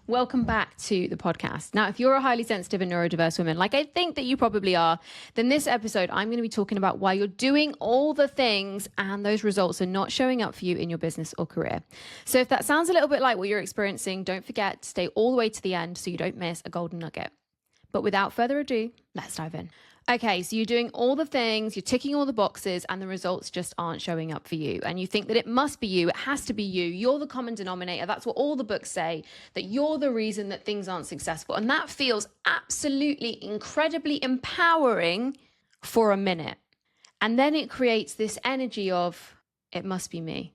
Welcome back to the podcast. Now, if you're a highly sensitive and neurodiverse woman, like I think that you probably are, then this episode, I'm going to be talking about why you're doing all the things and those results are not showing up for you in your business or career. So if that sounds a little bit like what you're experiencing, don't forget to stay all the way to the end so you don't miss a golden nugget. But without further ado, let's dive in. Okay, so you're doing all the things, you're ticking all the boxes, and the results just aren't showing up for you. And you think that it must be you, it has to be you, you're the common denominator. That's what all the books say, that you're the reason that things aren't successful. And that feels absolutely incredibly empowering for a minute. And then it creates this energy of, it must be me.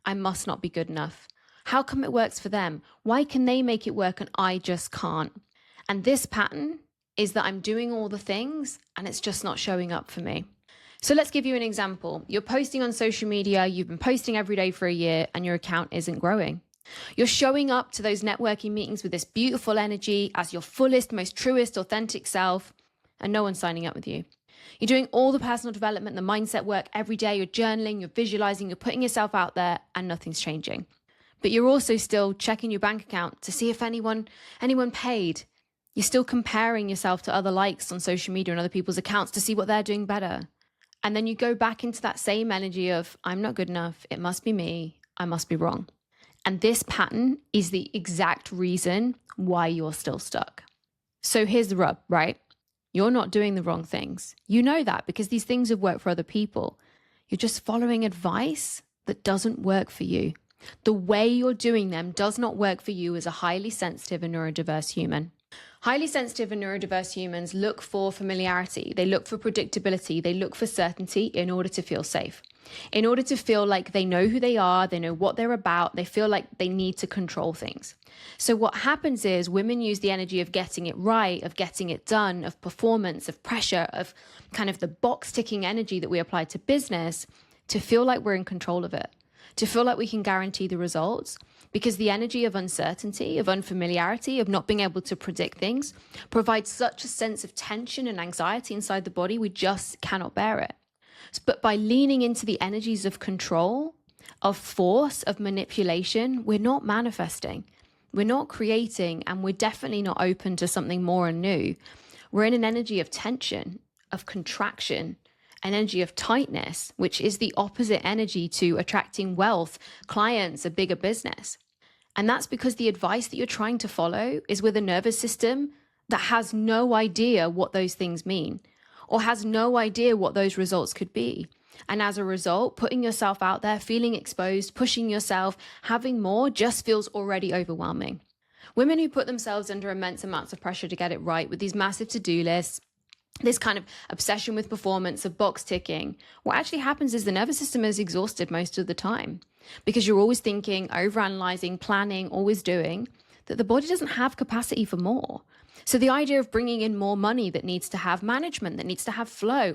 I must not be good enough. How come it works for them? Why can they make it work and I just can't? And this pattern is that I'm doing all the things and it's just not showing up for me. So let's give you an example. You're posting on social media, you've been posting every day for a year and your account isn't growing. You're showing up to those networking meetings with this beautiful energy as your fullest, most truest, authentic self, and no one's signing up with you. You're doing all the personal development, the mindset work every day, you're journaling, you're visualizing, you're putting yourself out there and nothing's changing. But you're also still checking your bank account to see if anyone paid. You're still comparing yourself to other likes on social media and other people's accounts to see what they're doing better. And then you go back into that same energy of, I'm not good enough. It must be me. I must be wrong. And this pattern is the exact reason why you're still stuck. So here's the rub, right? You're not doing the wrong things. You know that because these things have worked for other people. You're just following advice that doesn't work for you. The way you're doing them does not work for you as a highly sensitive and neurodiverse human. Highly sensitive and neurodiverse humans look for familiarity. They look for predictability. They look for certainty in order to feel safe. In order to feel like they know who they are, they know what they're about, they feel like they need to control things. So what happens is women use the energy of getting it right, of getting it done, of performance, of pressure, of kind of the box ticking energy that we apply to business to feel like we're in control of it, to feel like we can guarantee the results. Because the energy of uncertainty, of unfamiliarity, of not being able to predict things provides such a sense of tension and anxiety inside the body, we just cannot bear it. But by leaning into the energies of control, of force, of manipulation, we're not manifesting, we're not creating, and we're definitely not open to something more and new. We're in an energy of tension, of contraction, an energy of tightness, which is the opposite energy to attracting wealth, clients, a bigger business. And that's because the advice that you're trying to follow is with a nervous system that has no idea what those things mean or has no idea what those results could be. And as a result, putting yourself out there, feeling exposed, pushing yourself, having more just feels already overwhelming. Women who put themselves under immense amounts of pressure to get it right with these massive to-do lists, this kind of obsession with performance, of box ticking, what actually happens is the nervous system is exhausted most of the time because you're always thinking, overanalyzing, planning, always doing, that the body doesn't have capacity for more. So the idea of bringing in more money that needs to have management, that needs to have flow,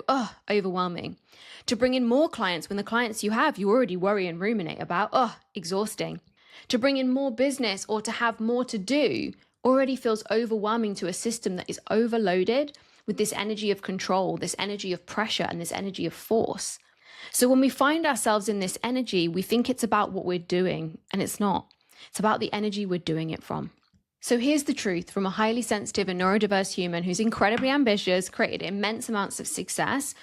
overwhelming. To bring in more clients when the clients you have, you already worry and ruminate about, exhausting. To bring in more business or to have more to do already feels overwhelming to a system that is overloaded with this energy of control, this energy of pressure, and this energy of force. So when we find ourselves in this energy, we think it's about what we're doing, and it's not. It's about the energy we're doing it from. So here's the truth from a highly sensitive and neurodiverse human who's incredibly ambitious, created immense amounts of success,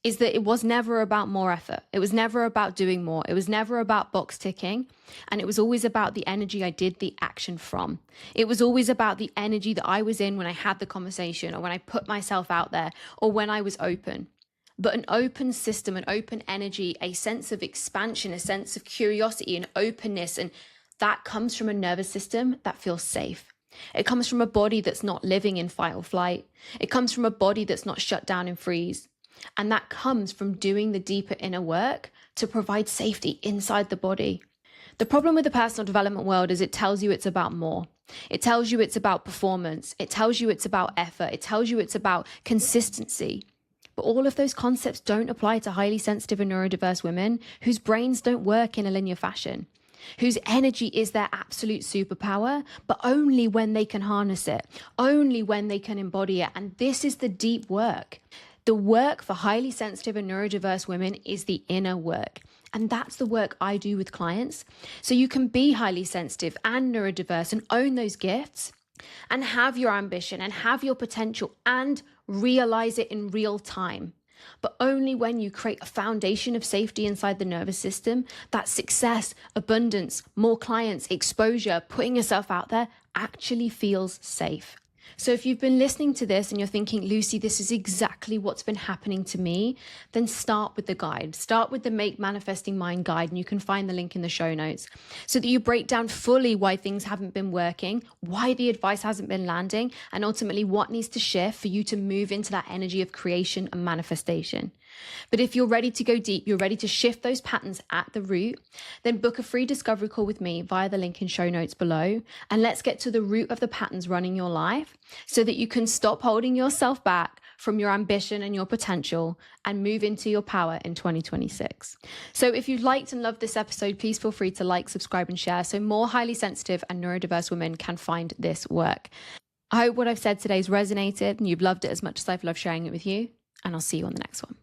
is that it was never about more effort. It was never about doing more. It was never about box ticking. And it was always about the energy I did the action from. It was always about the energy that I was in when I had the conversation or when I put myself out there or when I was open. But an open system, an open energy, a sense of expansion, a sense of curiosity and openness, and that comes from a nervous system that feels safe. It comes from a body that's not living in fight or flight. It comes from a body that's not shut down and freeze. And that comes from doing the deeper inner work to provide safety inside the body. The problem with the personal development world is it tells you it's about more. It tells you it's about performance. It tells you it's about effort. It tells you it's about consistency. But all of those concepts don't apply to highly sensitive and neurodiverse women whose brains don't work in a linear fashion, whose energy is their absolute superpower, but only when they can harness it, only when they can embody it. And this is the deep work. The work for highly sensitive and neurodiverse women is the inner work. And that's the work I do with clients. So you can be highly sensitive and neurodiverse and own those gifts and have your ambition and have your potential and realize it in real time. But only when you create a foundation of safety inside the nervous system, that success, abundance, more clients, exposure, putting yourself out there actually feels safe. So if you've been listening to this and you're thinking, Lucy, this is exactly what's been happening to me, then start with the guide. Start with the Make Manifesting Mind guide, and you can find the link in the show notes so that you break down fully why things haven't been working, why the advice hasn't been landing, and ultimately what needs to shift for you to move into that energy of creation and manifestation. But if you're ready to go deep, you're ready to shift those patterns at the root, then book a free discovery call with me via the link in show notes below. And let's get to the root of the patterns running your life so that you can stop holding yourself back from your ambition and your potential and move into your power in 2026. So if you liked and loved this episode, please feel free to like, subscribe, and share so more highly sensitive and neurodiverse women can find this work. I hope what I've said today has resonated and you've loved it as much as I've loved sharing it with you. And I'll see you on the next one.